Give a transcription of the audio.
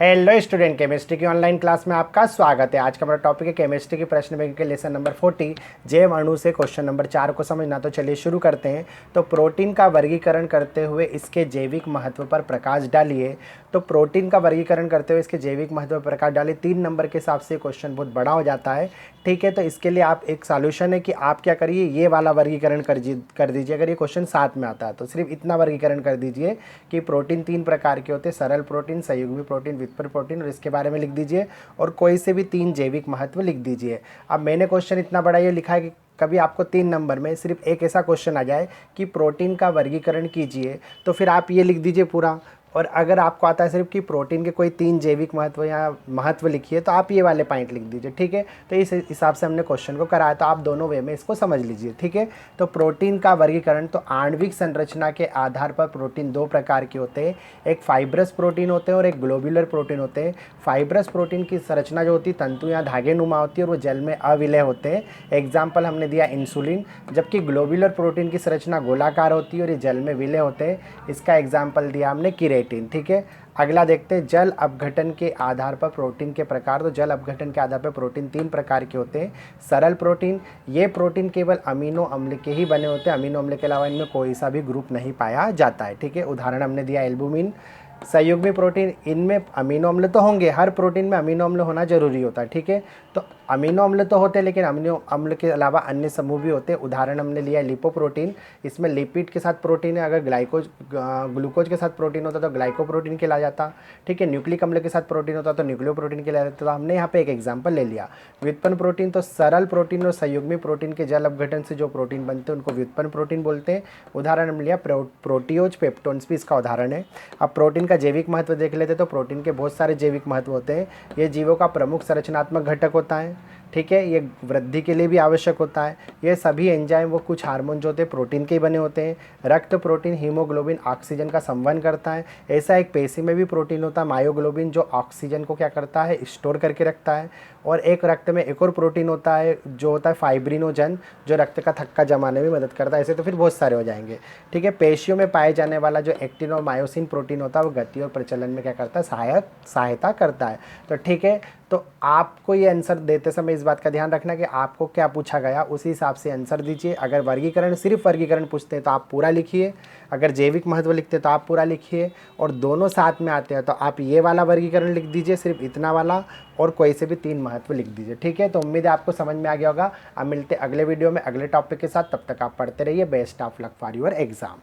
Hello student, chemistry की online class में आपका स्वागत है। आज का हमारा टॉपिक है केमिस्ट्री की प्रश्न बैंक के लेसन नंबर 40 जैव अणु से क्वेश्चन नंबर 4 को समझना। तो चलिए शुरू करते हैं। तो प्रोटीन का वर्गीकरण करते हुए इसके जैविक महत्व पर प्रकाश डालिए। तो प्रोटीन का वर्गीकरण करते हुए इसके जैविक महत्व पर प्रकाश डालिए। 3 नंबर के हिसाब से क्वेश्चन बहुत बड़ा हो जाता है, ठीक है। तो इसके लिए आप एक सॉल्यूशन है कि आप क्या करिए, ये वाला वर्गीकरण कर दीजिए। अगर ये क्वेश्चन 7 में आता है तो सिर्फ इतना वर्गीकरण कर दीजिए कि प्रोटीन 3 प्रकार के होते हैं, सरल प्रोटीन, संयुग्मी प्रोटीन, व्युत्पन्न प्रोटीन, और इसके बारे में लिख दीजिए। और कोई से भी 3 जैविक महत्व लिख दीजिए। अब मैंने क्वेश्चन इतना बड़ा ये लिखा है कि कभी आपको 3 नंबर में सिर्फ एक ऐसा क्वेश्चन आ जाए कि प्रोटीन का वर्गीकरण कीजिए, तो फिर आप ये लिख दीजिए पूरा। और अगर आपको आता है सिर्फ कि प्रोटीन के कोई 3 जैविक महत्व या महत्व लिखिए, तो आप ये वाले पॉइंट लिख दीजिए, ठीक है। तो इस हिसाब से हमने क्वेश्चन को कराया, तो आप दोनों वे में इसको समझ लीजिए, ठीक है। तो प्रोटीन का वर्गीकरण, तो आणविक संरचना के आधार पर प्रोटीन 2 प्रकार के होते हैं। एक फाइब्रस प्रोटीन होते हैं और एक ग्लोब्यूलर प्रोटीन होते हैं। फाइब्रस प्रोटीन की संरचना जो होती है तंतु या धागे नुमा होती है और वो जल में अविलय होते हैं। एग्जाम्पल हमने दिया इंसुलिन। जबकि ग्लोब्यूलर प्रोटीन की संरचना गोलाकार होती है और ये जल में विलय होते हैं। इसका एग्जाम्पल दिया हमने केराटिन, ठीक है। अगला देखते हैं जल अपघटन के आधार पर प्रोटीन के प्रकार। तो जल अपघटन के आधार पर प्रोटीन 3 प्रकार के होते हैं। सरल प्रोटीन, ये प्रोटीन केवल अमीनो अम्ल के ही बने होते हैं, अमीनो अम्ल के अलावा इनमें कोई सा भी ग्रुप नहीं पाया जाता है, ठीक है। उदाहरण हमने दिया एल्बुमिन। संयुग्मी प्रोटीन, इनमें अमीनो अम्ल तो होंगे, हर प्रोटीन में अमीनो अम्ल होना जरूरी होता है, ठीक है। तो अमीनो अम्ल तो होते हैं लेकिन अमीनो अम्ल के अलावा अन्य समूह भी होते हैं। उदाहरण हमने लिया लिपोप्रोटीन, इसमें लिपिड के साथ प्रोटीन है। अगर ग्लूकोज के साथ प्रोटीन होता तो ग्लाइकोप्रोटीन कहला जाता, ठीक है। न्यूक्लिक अम्ल के साथ प्रोटीन होता तो न्यूक्लियोप्रोटीन कहला जाता। तो हमने यहाँ पे एक एग्जाम्पल ले लिया। व्युत्पन्न प्रोटीन, तो सरल प्रोटीन और संयुग्मी प्रोटीन के जल अपघटन से जो प्रोटीन बनते हैं उनको व्युत्पन्न प्रोटीन बोलते हैं। उदाहरण हमने लिया प्रोटियोज, पेप्टोन्स भी इसका उदाहरण है। अब प्रोटीन का जैविक महत्व देख लेते, तो प्रोटीन के बहुत सारे जैविक महत्व होते हैं। ये जीवों का प्रमुख संरचनात्मक घटक होता है, ठीक है। ये वृद्धि के लिए भी आवश्यक होता है। ये सभी एंजाइम वो कुछ हार्मोन जो होते हैं प्रोटीन के ही बने होते हैं। रक्त प्रोटीन हीमोग्लोबिन ऑक्सीजन का संवहन करता है। ऐसा एक पेशी में भी प्रोटीन होता है मायोग्लोबिन, जो ऑक्सीजन को क्या करता है, स्टोर करके रखता है। और एक रक्त में एक और प्रोटीन होता है जो होता है फाइब्रिनोजन, जो रक्त का थक्का जमाने में मदद करता है। ऐसे तो फिर बहुत सारे हो जाएंगे, ठीक है। पेशियों में पाए जाने वाला जो एक्टिन और मायोसिन प्रोटीन होता है वो गति और प्रचलन में क्या करता है, सहायता करता है। तो ठीक है, तो आपको ये आंसर देते समय इस बात का ध्यान रखना कि आपको क्या पूछा गया उसी हिसाब से आंसर दीजिए। अगर वर्गीकरण, सिर्फ वर्गीकरण पूछते हैं तो आप पूरा लिखिए। अगर जैविक महत्व लिखते हैं तो आप पूरा लिखिए। और दोनों साथ में आते हैं तो आप ये वाला वर्गीकरण लिख दीजिए, सिर्फ इतना वाला, और कोई से भी 3 महत्व लिख दीजिए, ठीक है। तो उम्मीद है आपको समझ में आ गया होगा। अब मिलते अगले वीडियो में अगले टॉपिक के साथ, तब तक आप पढ़ते रहिए। Best of luck for your exam.